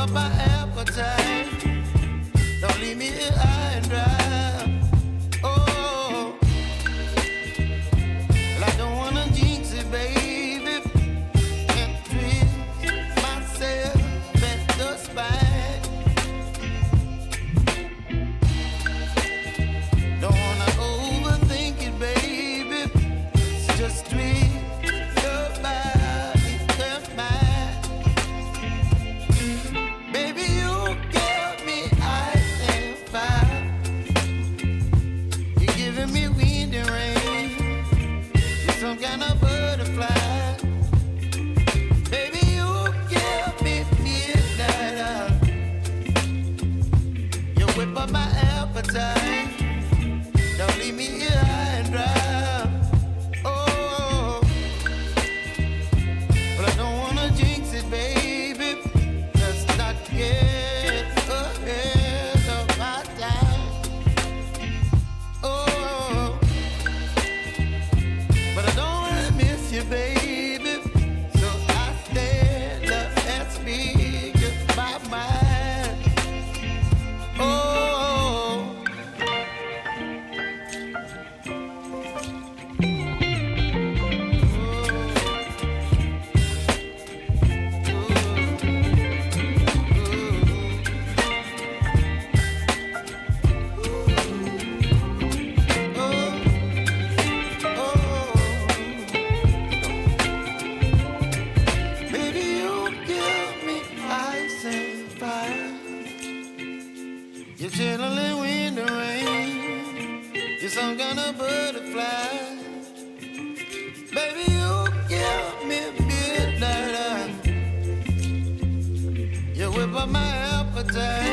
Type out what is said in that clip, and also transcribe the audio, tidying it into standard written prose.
up my appetite. Don't leave me here high and dry. Oh, well, I don't wanna jinx it, baby. Can't twist myself at the spine. Don't wanna overthink it, baby. It's just twist your body and mine. Baby, you give me ice and fire. You're giving me wind and rain. You're some kind of butterfly. Baby, you give me midnight. You whip up my appetite. Don't leave me here high and dry. Oh, but I don't wanna jinx it, baby. Let's not get ahead of my time. Oh, but I don't wanna miss you, baby. So I stand up and speak just my mind. Oh. Baby, you give me ice and fire. You're chilling wind and rain. You're some kind of butterfly. Baby, you give me midnight. You whip up my appetite.